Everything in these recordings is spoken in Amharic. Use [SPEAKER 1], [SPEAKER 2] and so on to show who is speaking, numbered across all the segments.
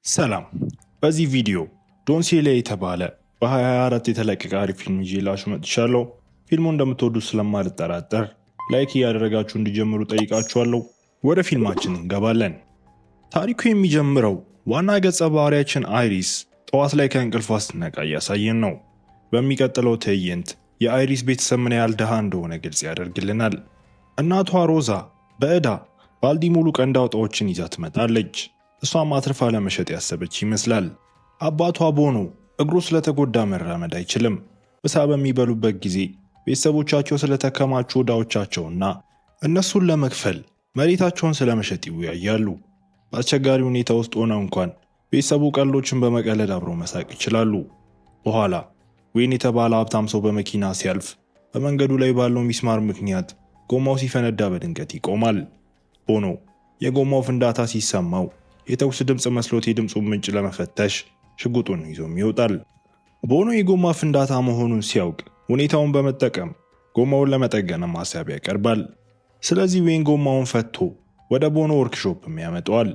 [SPEAKER 1] ሰላም። በዚህ ቪዲዮ ዶንሴላ የተባለ በ2024 የተለቀቀ አሪፍ ፊልም ይዤላችሁ መጥቻለሁ። ፊልሙን እንደምትወዱት ስለማልጠራጠር ላይክ እያደረጋችሁ እንዲጀምሩ ጠይቃችኋለሁ። ወደ ፊልማችን እንገባለን። ታሪኩ የሚጀምረው ዋና ገጸ ባህሪያችን አይሪስ ጠዋት ላይ ከእንቅልፏ ስትነቃ እያሳየን ነው። በሚቀጥለው ትዕይንት የአይሪስ ቤተሰብ ምን ያህል ድሃ እንደሆነ ግልጽ ያደርግልናል። እናቷ ሮዛ በዕዳ ባልዲ ሙሉ ቀንድ አውጣዎችን ይዛ ትመጣለች። እሷም አትርፋ ለመሸጥ ያሰበች ይመስላል። አባቷ ቦኖ እግሩ ስለተጎዳ መራመድ አይችልም። ምሳ በሚበሉበት ጊዜ ቤተሰቦቻቸው ስለተከማቹ ዕዳዎቻቸውና እነሱን ለመክፈል መሬታቸውን ስለመሸጥ ይወያያሉ። በአስቸጋሪ ሁኔታ ውስጥ ሆነው እንኳን ቤተሰቡ ቀልዶችን በመቀለድ አብሮ መሳቅ ይችላሉ። በኋላ ዌን የተባለ ሀብታም ሰው በመኪና ሲያልፍ በመንገዱ ላይ ባለው ሚስማር ምክንያት ጎማው ሲፈነዳ በድንገት ይቆማል። ቦኖ የጎማው ፍንዳታ ሲሰማው የተኩስ ድምፅ መስሎት የድምፁን ምንጭ ለመፈተሽ ሽጉጡን ይዞም ይወጣል። ቦኖ የጎማ ፍንዳታ መሆኑን ሲያውቅ ሁኔታውን በመጠቀም ጎማውን ለመጠገን ማሰብ ያቀርባል። ስለዚህ ዌን ጎማውን ፈቶ ወደ ቦኖ ወርክሾፕም ያመጣዋል።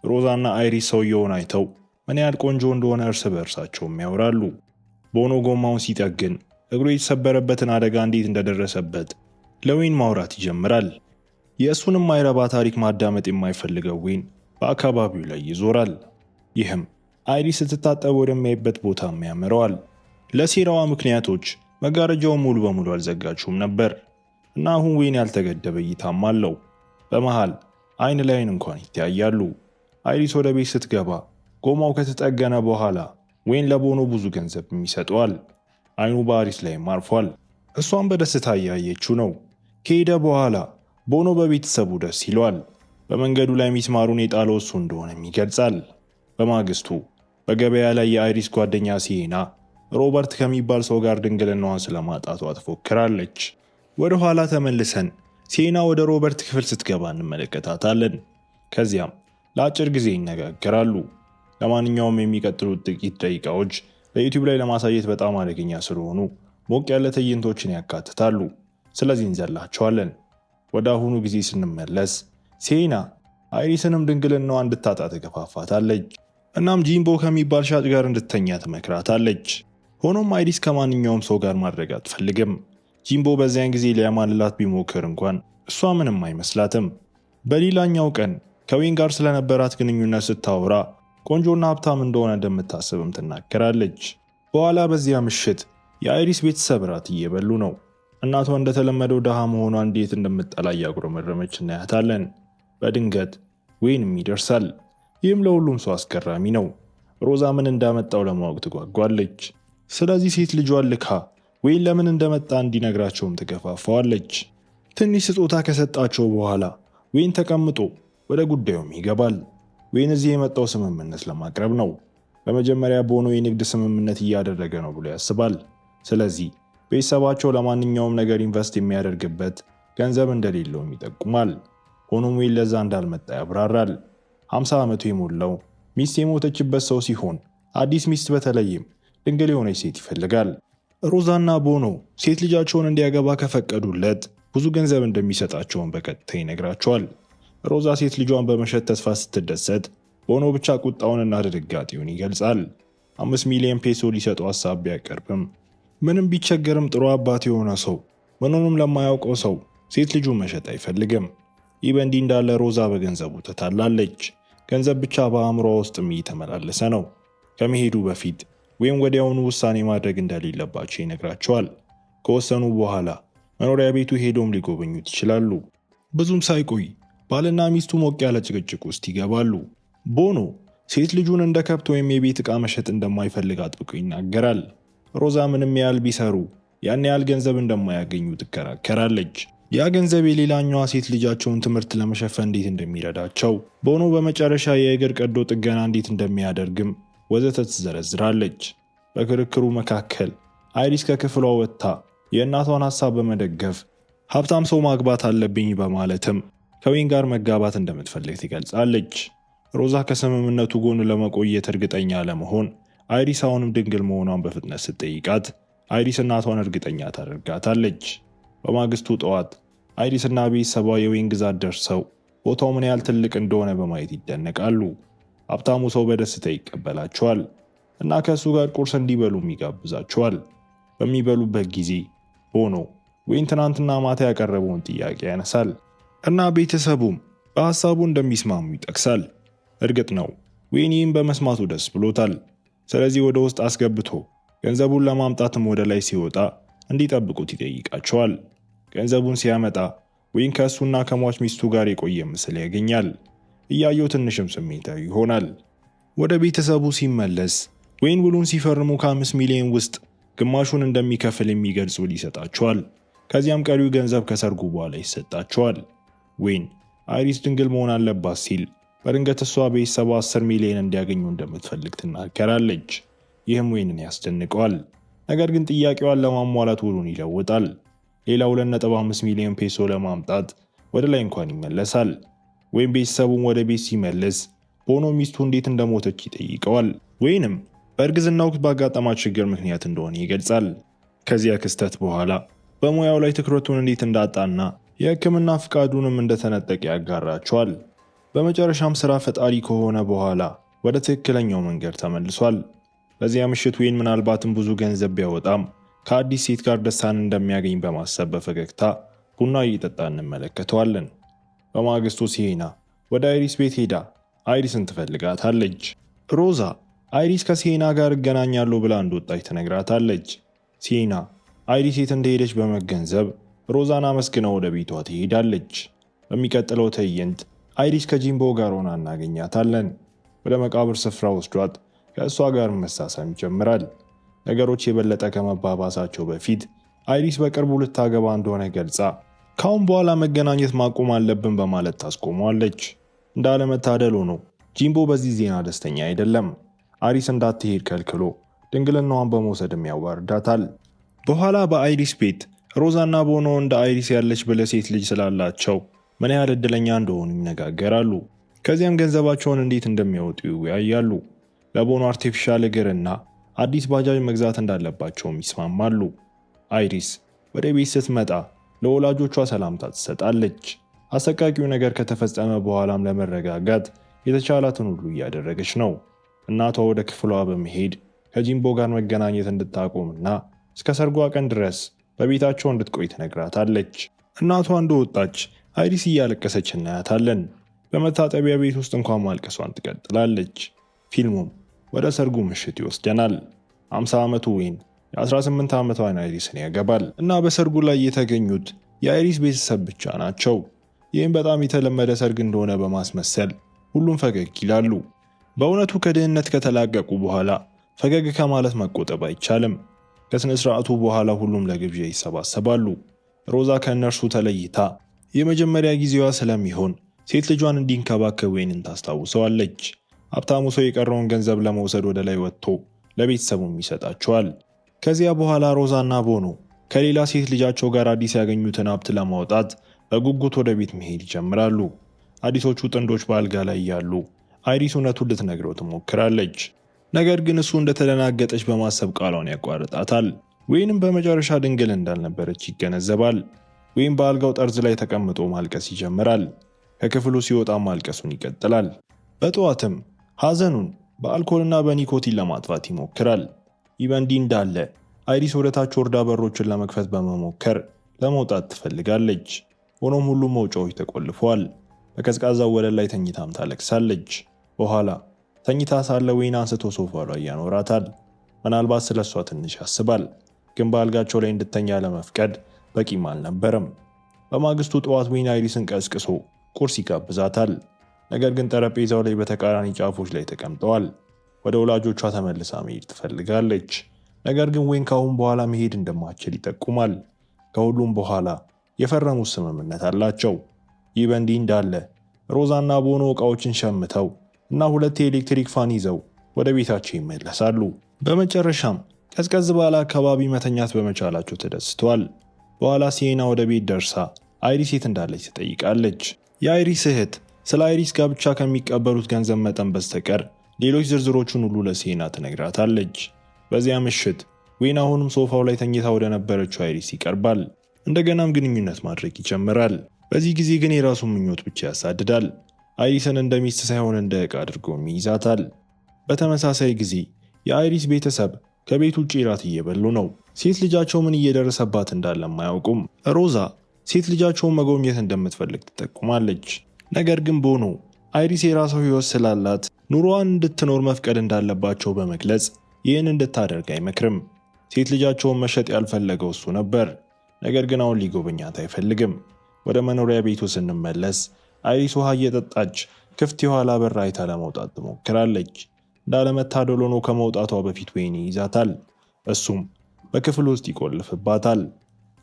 [SPEAKER 1] ሮዛና አይሪስ ሰውየውን አይተው ምን ያህል ቆንጆ እንደሆነ እርስ በእርሳቸውም ያወራሉ። ቦኖ ጎማውን ሲጠግን እግሩ የተሰበረበትን አደጋ እንዴት እንደደረሰበት ለዌን ማውራት ይጀምራል። የእሱንም ማይረባ ታሪክ ማዳመጥ የማይፈልገው ዌን በአካባቢው ላይ ይዞራል። ይህም አይሪስ ስትታጠብ ወደሚያይበት ቦታም ያመራዋል። ለሴራዋ ምክንያቶች መጋረጃውን ሙሉ በሙሉ አልዘጋችሁም ነበር እና አሁን ዌን ያልተገደበ እይታም አለው። በመሃል አይን ላይን እንኳን ይተያያሉ። አይሪስ ወደ ቤት ስትገባ ጎማው ከተጠገነ በኋላ ዌን ለቦኖ ብዙ ገንዘብ ይሰጠዋል። አይኑ በአይሪስ ላይም አርፏል። እሷም በደስታ እያየችው ነው። ከሄደ በኋላ ቦኖ በቤተሰቡ ደስ ይለዋል። በመንገዱ ላይ ሚስማሩን የጣለው እሱ እንደሆነም ይገልጻል። በማግስቱ በገበያ ላይ የአይሪስ ጓደኛ ሲሄና ሮበርት ከሚባል ሰው ጋር ድንግልናዋን ስለማጣቷ ትፎክራለች። ወደ ኋላ ተመልሰን ሲሄና ወደ ሮበርት ክፍል ስትገባ እንመለከታታለን። ከዚያም ለአጭር ጊዜ ይነጋገራሉ። ለማንኛውም የሚቀጥሉት ጥቂት ደቂቃዎች በዩቲዩብ ላይ ለማሳየት በጣም አደገኛ ስለሆኑ ሞቅ ያለ ትዕይንቶችን ያካትታሉ። ስለዚህ እንዘላቸዋለን። ወደ አሁኑ ጊዜ ስንመለስ ሲሄና አይሪስንም ድንግልናዋ እንድታጣ ተገፋፋታለች። እናም ጂምቦ ከሚባል ሻጭ ጋር እንድተኛ ትመክራታለች። ሆኖም አይሪስ ከማንኛውም ሰው ጋር ማድረግ አትፈልግም። ጂምቦ በዚያን ጊዜ ሊያማልላት ቢሞክር እንኳን እሷ ምንም አይመስላትም። በሌላኛው ቀን ከዌን ጋር ስለነበራት ግንኙነት ስታወራ ቆንጆና ሀብታም እንደሆነ እንደምታስብም ትናገራለች። በኋላ በዚያ ምሽት የአይሪስ ቤተሰብ ራት እየበሉ ነው። እናቷ እንደተለመደው ድሃ መሆኗ እንዴት እንደምጠላ እያጉረመረመች እናያታለን። በድንገት ዌንም ይደርሳል። ይህም ለሁሉም ሰው አስገራሚ ነው። ሮዛ ምን እንዳመጣው ለማወቅ ትጓጓለች። ስለዚህ ሴት ልጇን ልካ ዌን ለምን እንደመጣ እንዲነግራቸውም ትገፋፋዋለች። ትንሽ ስጦታ ከሰጣቸው በኋላ ዌን ተቀምጦ ወደ ጉዳዩም ይገባል። ዌን እዚህ የመጣው ስምምነት ለማቅረብ ነው። በመጀመሪያ ቦኖ የንግድ ስምምነት እያደረገ ነው ብሎ ያስባል። ስለዚህ ቤተሰባቸው ለማንኛውም ነገር ኢንቨስት የሚያደርግበት ገንዘብ እንደሌለውም ይጠቁማል። ሆኖም ዌን ለዛ እንዳልመጣ ያብራራል። 50 ዓመቱ የሞላው ሚስት የሞተችበት ሰው ሲሆን አዲስ ሚስት በተለይም ድንግል የሆነች ሴት ይፈልጋል። ሮዛና ቦኖ ሴት ልጃቸውን እንዲያገባ ከፈቀዱለት ብዙ ገንዘብ እንደሚሰጣቸውን በቀጥታ ይነግራቸዋል። ሮዛ ሴት ልጇን በመሸጥ ተስፋ ስትደሰት፣ ቦኖ ብቻ ቁጣውንና ድንጋጤውን ይገልጻል። 5 ሚሊዮን ፔሶ ሊሰጠው ሀሳብ ቢያቀርብም ምንም ቢቸገርም ጥሩ አባት የሆነ ሰው ምኑንም ለማያውቀው ሰው ሴት ልጁን መሸጥ አይፈልግም። ይህ በእንዲህ እንዳለ ሮዛ በገንዘቡ ትታላለች። ገንዘብ ብቻ በአእምሮዋ ውስጥም እየተመላለሰ ነው። ከመሄዱ በፊት ወይም ወዲያውኑ ውሳኔ ማድረግ እንደሌለባቸው ይነግራቸዋል። ከወሰኑ በኋላ መኖሪያ ቤቱ ሄዶም ሊጎበኙት ይችላሉ። ብዙም ሳይቆይ ባልና ሚስቱ ሞቅ ያለ ጭቅጭቅ ውስጥ ይገባሉ። ቦኖ ሴት ልጁን እንደ ከብት ወይም የቤት ዕቃ መሸጥ እንደማይፈልግ አጥብቆ ይናገራል። ሮዛ ምንም ያህል ቢሰሩ ያን ያህል ገንዘብ እንደማያገኙ ትከራከራለች። ያ ገንዘብ የሌላኛዋ ሴት ልጃቸውን ትምህርት ለመሸፈን እንዴት እንደሚረዳቸው፣ ቦኖ በመጨረሻ የእግር ቀዶ ጥገና እንዴት እንደሚያደርግም ወዘተ ትዘረዝራለች። በክርክሩ መካከል አይሪስ ከክፍሏ ወጥታ የእናቷን ሐሳብ በመደገፍ ሀብታም ሰው ማግባት አለብኝ በማለትም ከዌን ጋር መጋባት እንደምትፈልግ ትገልጻለች። ሮዛ ከስምምነቱ ጎን ለመቆየት እርግጠኛ ለመሆን አይሪስ አሁንም ድንግል መሆኗን በፍጥነት ስትጠይቃት አይሪስ እናቷን እርግጠኛ ታደርጋታለች። በማግስቱ ጠዋት አይሪስና ቤተሰቧ የዌን ግዛት ደርሰው ቦታው ምን ያህል ትልቅ እንደሆነ በማየት ይደነቃሉ። ሀብታሙ ሰው በደስታ ይቀበላቸዋል እና ከእሱ ጋር ቁርስ እንዲበሉም ይጋብዛቸዋል። በሚበሉበት ጊዜ ቦኖ ዌይን ትናንትና ማታ ያቀረበውን ጥያቄ ያነሳል እና ቤተሰቡም በሐሳቡ እንደሚስማሙ ይጠቅሳል። እርግጥ ነው ዌይን ይህን በመስማቱ ደስ ብሎታል። ስለዚህ ወደ ውስጥ አስገብቶ ገንዘቡን ለማምጣትም ወደ ላይ ሲወጣ እንዲጠብቁት ይጠይቃቸዋል። ገንዘቡን ሲያመጣ ዌይን ከእሱና ከሟች ሚስቱ ጋር የቆየ ምስል ያገኛል። እያየው ትንሽም ስሜታዊ ይሆናል። ወደ ቤተሰቡ ሲመለስ ዌይን ውሉን ሲፈርሙ ከ5 ሚሊዮን ውስጥ ግማሹን እንደሚከፍል የሚገልጽ ውል ይሰጣቸዋል። ከዚያም ቀሪው ገንዘብ ከሰርጉ በኋላ ይሰጣቸዋል። ዌይን አይሪስ ድንግል መሆን አለባት ሲል በድንገት እሷ ቤተሰቧ 10 ሚሊዮን እንዲያገኙ እንደምትፈልግ ትናገራለች። ይህም ዌይንን ያስደንቀዋል። ነገር ግን ጥያቄዋን ለማሟላት ውሉን ይለውጣል። ሌላ 2.5 ሚሊዮን ፔሶ ለማምጣት ወደ ላይ እንኳን ይመለሳል። ዌይን ቤተሰቡን ወደ ቤት ሲመልስ ቦኖ ሚስቱ እንዴት እንደሞተች ይጠይቀዋል። ዌይንም በእርግዝና ወቅት ባጋጠማት ችግር ምክንያት እንደሆነ ይገልጻል። ከዚያ ክስተት በኋላ በሙያው ላይ ትኩረቱን እንዴት እንዳጣና የሕክምና ፍቃዱንም እንደተነጠቀ ያጋራቸዋል። በመጨረሻም ስራ ፈጣሪ ከሆነ በኋላ ወደ ትክክለኛው መንገድ ተመልሷል። በዚያ ምሽት ዌይን ምናልባትም ብዙ ገንዘብ ቢያወጣም ከአዲስ ሴት ጋር ደስታን እንደሚያገኝ በማሰብ በፈገግታ ቡና እየጠጣ እንመለከተዋለን። በማግስቱ ሲሄና ወደ አይሪስ ቤት ሄዳ አይሪስን ትፈልጋታለች። ሮዛ አይሪስ ከሲሄና ጋር እገናኛለሁ ብላ እንደወጣች ትነግራታለች። ሲሄና አይሪስ የት እንደሄደች በመገንዘብ ሮዛን አመስግና ወደ ቤቷ ትሄዳለች። በሚቀጥለው ትዕይንት አይሪስ ከጂምቦ ጋር ሆና እናገኛታለን። ወደ መቃብር ስፍራ ወስዷት ከእሷ ጋር መሳሳም ይጀምራል። ነገሮች የበለጠ ከመባባሳቸው በፊት አይሪስ በቅርቡ ልታገባ እንደሆነ ገልጻ ካሁን በኋላ መገናኘት ማቆም አለብን በማለት ታስቆመዋለች። እንዳለመታደል ሆኖ ጂምቦ በዚህ ዜና ደስተኛ አይደለም። አይሪስ እንዳትሄድ ከልክሎ ድንግልናዋን በመውሰድም ያዋርዳታል። በኋላ በአይሪስ ቤት ሮዛና ቦኖ እንደ አይሪስ ያለች ብልህ ሴት ልጅ ስላላቸው ምን ያህል እድለኛ እንደሆኑ ይነጋገራሉ። ከዚያም ገንዘባቸውን እንዴት እንደሚያወጡ ይወያያሉ። ለቦኖ አርቲፊሻል እግርና አዲስ ባጃጅ መግዛት እንዳለባቸውም ይስማማሉ። አይሪስ ወደ ቤት ስትመጣ ለወላጆቿ ሰላምታ ትሰጣለች። አሰቃቂው ነገር ከተፈጸመ በኋላም ለመረጋጋት የተቻላትን ሁሉ እያደረገች ነው። እናቷ ወደ ክፍሏ በመሄድ ከጂምቦ ጋር መገናኘት እንድታቆምና እስከ ሰርጓ ቀን ድረስ በቤታቸው እንድትቆይ ትነግራታለች። እናቷ እንደወጣች አይሪስ እያለቀሰች እናያታለን። በመታጠቢያ ቤት ውስጥ እንኳን ማልቀሷን ትቀጥላለች። ፊልሙም ወደ ሰርጉ ምሽት ይወስደናል። 50 ዓመቱ ዌይን የ18 ዓመቷን አይሪስን ያገባል እና በሰርጉ ላይ የተገኙት የአይሪስ ቤተሰብ ብቻ ናቸው። ይህም በጣም የተለመደ ሰርግ እንደሆነ በማስመሰል ሁሉም ፈገግ ይላሉ። በእውነቱ ከድህነት ከተላቀቁ በኋላ ፈገግ ከማለት መቆጠብ አይቻልም። ከስነ ስርዓቱ በኋላ ሁሉም ለግብዣ ይሰባሰባሉ። ሮዛ ከእነርሱ ተለይታ የመጀመሪያ ጊዜዋ ስለሚሆን ሴት ልጇን እንዲንከባከብ ዌይንን ታስታውሰዋለች። ሀብታሙ ሰው የቀረውን ገንዘብ ለመውሰድ ወደ ላይ ወጥቶ ለቤተሰቡም ይሰጣቸዋል። ከዚያ በኋላ ሮዛና ቦኖ ከሌላ ሴት ልጃቸው ጋር አዲስ ያገኙትን ሀብት ለማውጣት በጉጉት ወደ ቤት መሄድ ይጀምራሉ። አዲሶቹ ጥንዶች በአልጋ ላይ ያሉ አይሪስ እውነቱን ልትነግረው ትሞክራለች። ነገር ግን እሱ እንደተደናገጠች በማሰብ ቃሏን ያቋርጣታል። ዌይንም በመጨረሻ ድንግል እንዳልነበረች ይገነዘባል። ዌይን በአልጋው ጠርዝ ላይ ተቀምጦ ማልቀስ ይጀምራል። ከክፍሉ ሲወጣ ማልቀሱን ይቀጥላል። በጠዋትም ሐዘኑን በአልኮልና በኒኮቲን ለማጥፋት ይሞክራል። ይህ በእንዲህ እንዳለ አይሪስ ወደታች ወርዳ በሮችን ለመክፈት በመሞከር ለመውጣት ትፈልጋለች። ሆኖም ሁሉም መውጫዎች ተቆልፈዋል። በቀዝቃዛው ወለል ላይ ተኝታም ታለቅሳለች። በኋላ ተኝታ ሳለ ዌይን አንስቶ ሶፋ ላይ ያኖራታል። ምናልባት ስለሷ ትንሽ ያስባል፣ ግን በአልጋቸው ላይ እንድተኛ ለመፍቀድ በቂም አልነበረም። በማግስቱ ጠዋት ዌይን አይሪስን ቀስቅሶ ቁርስ ይጋብዛታል። ነገር ግን ጠረጴዛው ላይ በተቃራኒ ጫፎች ላይ ተቀምጠዋል። ወደ ወላጆቿ ተመልሳ መሄድ ትፈልጋለች። ነገር ግን ዌይን ካሁን በኋላ መሄድ እንደማትችል ይጠቁማል። ከሁሉም በኋላ የፈረሙት ስምምነት አላቸው። ይህ በእንዲህ እንዳለ ሮዛና ቦኖ ዕቃዎችን ሸምተው እና 2 የኤሌክትሪክ ፋን ይዘው ወደ ቤታቸው ይመለሳሉ። በመጨረሻም ቀዝቀዝ ባለ አካባቢ መተኛት በመቻላቸው ተደስተዋል። በኋላ ሲሄና ወደ ቤት ደርሳ አይሪስ የት እንዳለች ትጠይቃለች። የአይሪስ እህት ስለ አይሪስ ጋብቻ ከሚቀበሉት ገንዘብ መጠን በስተቀር ሌሎች ዝርዝሮቹን ሁሉ ለሲሄና ትነግራታለች። በዚያ ምሽት ዌይን አሁንም ሶፋው ላይ ተኝታ ወደ ነበረችው አይሪስ ይቀርባል። እንደገናም ግንኙነት ማድረግ ይጀምራል። በዚህ ጊዜ ግን የራሱን ምኞት ብቻ ያሳድዳል። አይሪስን እንደ ሚስት ሳይሆን እንደ ዕቃ አድርጎም ይይዛታል። በተመሳሳይ ጊዜ የአይሪስ ቤተሰብ ከቤት ውጭ ራት እየበሉ ነው። ሴት ልጃቸው ምን እየደረሰባት እንዳለም አያውቁም። ሮዛ ሴት ልጃቸውን መጎብኘት እንደምትፈልግ ትጠቁማለች። ነገር ግን ቦኖ አይሪስ የራሷ ሕይወት ስላላት ኑሮዋን እንድትኖር መፍቀድ እንዳለባቸው በመግለጽ ይህን እንድታደርግ አይመክርም። ሴት ልጃቸውን መሸጥ ያልፈለገው እሱ ነበር። ነገር ግን አሁን ሊጎበኛት አይፈልግም። ወደ መኖሪያ ቤቱ ስንመለስ አይሪስ ውሃ እየጠጣች ክፍት የኋላ በር አይታ ለመውጣት ትሞክራለች። እንዳለመታደል ሆኖ ከመውጣቷ በፊት ወይን ይይዛታል። እሱም በክፍል ውስጥ ይቆልፍባታል።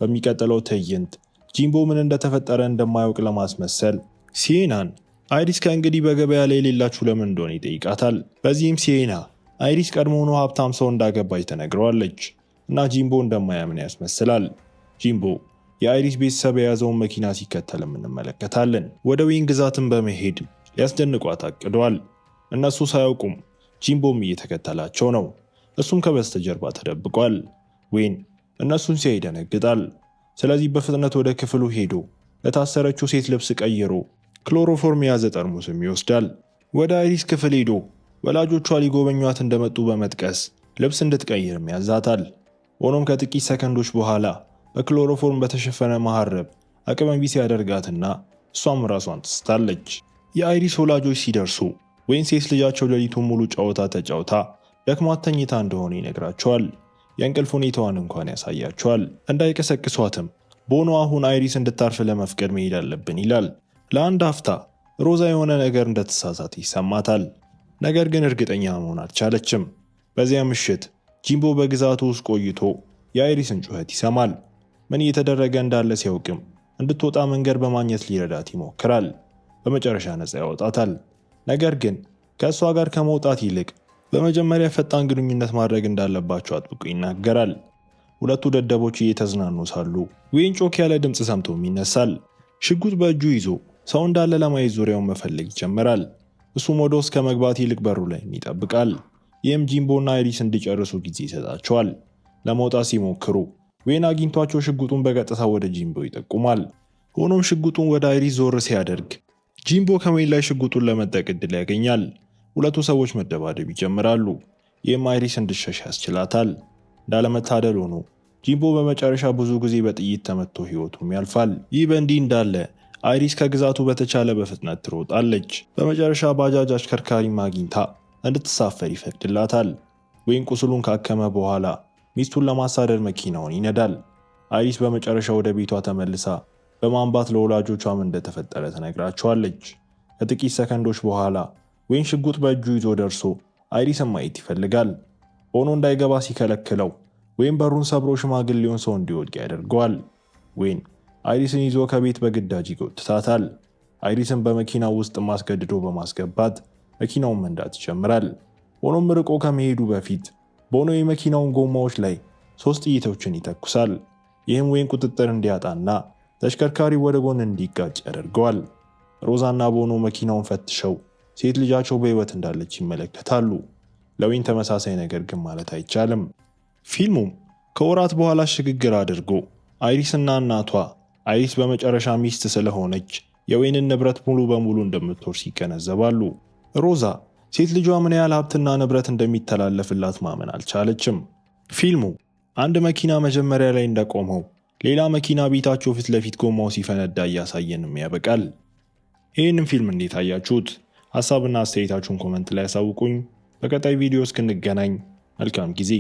[SPEAKER 1] በሚቀጥለው ትዕይንት ጂምቦ ምን እንደተፈጠረ እንደማያውቅ ለማስመሰል ሲኤናን አይሪስ ከእንግዲህ በገበያ ላይ የሌላችሁ ለምን እንደሆነ ይጠይቃታል። በዚህም ሲኤና አይሪስ ቀድሞውኑ ሀብታም ሰው እንዳገባች ተነግረዋለች እና ጂምቦ እንደማያምን ያስመስላል። ጂምቦ የአይሪስ ቤተሰብ የያዘውን መኪና ሲከተልም እንመለከታለን። ወደ ዌይን ግዛትን በመሄድ ሊያስደንቋት አቅደዋል። እነሱ ሳያውቁም ጂምቦም እየተከተላቸው ነው። እሱም ከበስተጀርባ ተደብቋል። ዌይን እነሱን ሲያይ ይደነግጣል። ስለዚህ በፍጥነት ወደ ክፍሉ ሄዶ ለታሰረችው ሴት ልብስ ቀይሮ ክሎሮፎርም የያዘ ጠርሙስም ይወስዳል። ወደ አይሪስ ክፍል ሄዶ ወላጆቿ ሊጎበኟት እንደመጡ በመጥቀስ ልብስ እንድትቀይርም ያዛታል። ሆኖም ከጥቂት ሰከንዶች በኋላ በክሎሮፎርም በተሸፈነ መሐረብ አቅመ ቢስ ያደርጋትና እሷም ራሷን ትስታለች። የአይሪስ ወላጆች ሲደርሱ ዌይን ሴት ልጃቸው ሌሊቱን ሙሉ ጨዋታ ተጫውታ ደክሟት ተኝታ እንደሆነ ይነግራቸዋል። የእንቅልፍ ሁኔታዋን እንኳን ያሳያቸዋል። እንዳይቀሰቅሷትም ቦኖ አሁን አይሪስ እንድታርፍ ለመፍቀድ መሄድ አለብን ይላል። ለአንድ አፍታ ሮዛ የሆነ ነገር እንደተሳሳተ ይሰማታል። ነገር ግን እርግጠኛ መሆን አልቻለችም። በዚያ ምሽት ጂምቦ በግዛቱ ውስጥ ቆይቶ የአይሪስን ጩኸት ይሰማል። ምን እየተደረገ እንዳለ ሲያውቅም እንድትወጣ መንገድ በማግኘት ሊረዳት ይሞክራል። በመጨረሻ ነፃ ያወጣታል። ነገር ግን ከእሷ ጋር ከመውጣት ይልቅ በመጀመሪያ ፈጣን ግንኙነት ማድረግ እንዳለባቸው አጥብቆ ይናገራል። ሁለቱ ደደቦች እየተዝናኑ ሳሉ ዌይን ጮክ ያለ ድምፅ ሰምቶም ይነሳል። ሽጉጥ በእጁ ይዞ ሰው እንዳለ ለማየት ዙሪያውን መፈለግ ይጀምራል። እሱም ወደ ውስጥ ከመግባት ይልቅ በሩ ላይ ይጠብቃል። ይህም ጂምቦና አይሪስ እንዲጨርሱ ጊዜ ይሰጣቸዋል። ለመውጣት ሲሞክሩ ዌይን አግኝቷቸው ሽጉጡን በቀጥታ ወደ ጂምቦ ይጠቁማል። ሆኖም ሽጉጡን ወደ አይሪስ ዞር ሲያደርግ ጂምቦ ከዌይን ላይ ሽጉጡን ለመጠቅ ዕድል ያገኛል። ሁለቱ ሰዎች መደባደብ ይጀምራሉ። ይህም አይሪስ እንድትሸሽ ያስችላታል። እንዳለመታደል ሆኖ ጂምቦ በመጨረሻ ብዙ ጊዜ በጥይት ተመቶ ሕይወቱም ያልፋል። ይህ በእንዲህ እንዳለ አይሪስ ከግዛቱ በተቻለ በፍጥነት ትሮጣለች። በመጨረሻ ባጃጅ አሽከርካሪም አግኝታ እንድትሳፈር ይፈቅድላታል። ዌይን ቁስሉን ካከመ በኋላ ሚስቱን ለማሳደድ መኪናውን ይነዳል። አይሪስ በመጨረሻ ወደ ቤቷ ተመልሳ በማንባት ለወላጆቿ ምን እንደተፈጠረ ትነግራቸዋለች። ከጥቂት ሰከንዶች በኋላ ዌይን ሽጉጥ በእጁ ይዞ ደርሶ አይሪስን ማየት ይፈልጋል። ሆኖ እንዳይገባ ሲከለክለው ዌይን በሩን ሰብሮ ሽማግሌውን ሰው እንዲወድቅ ያደርገዋል። ዌይን አይሪስን ይዞ ከቤት በግዳጅ ይጎትታታል። አይሪስን በመኪናው ውስጥ ማስገድዶ በማስገባት መኪናውን መንዳት ይጀምራል። ሆኖም ርቆ ከመሄዱ በፊት ቦኖ የመኪናውን ጎማዎች ላይ 3 ጥይቶችን ይተኩሳል። ይህም ዌይን ቁጥጥር እንዲያጣና ተሽከርካሪው ወደ ጎን እንዲጋጭ ያደርገዋል። ሮዛና ቦኖ መኪናውን ፈትሸው ሴት ልጃቸው በሕይወት እንዳለች ይመለከታሉ። ለዌይን ተመሳሳይ ነገር ግን ማለት አይቻልም። ፊልሙም ከወራት በኋላ ሽግግር አድርጎ አይሪስና እናቷ አይሪስ በመጨረሻ ሚስት ስለሆነች የዌይንን ንብረት ሙሉ በሙሉ እንደምትወርስ ይገነዘባሉ። ሮዛ ሴት ልጇ ምን ያህል ሀብትና ንብረት እንደሚተላለፍላት ማመን አልቻለችም። ፊልሙ አንድ መኪና መጀመሪያ ላይ እንደቆመው ሌላ መኪና ቤታቸው ፊት ለፊት ጎማው ሲፈነዳ እያሳየንም ያበቃል። ይህንን ፊልም እንዴት አያችሁት? ሀሳብና አስተያየታችሁን ኮመንት ላይ ያሳውቁኝ። በቀጣይ ቪዲዮ እስክንገናኝ መልካም ጊዜ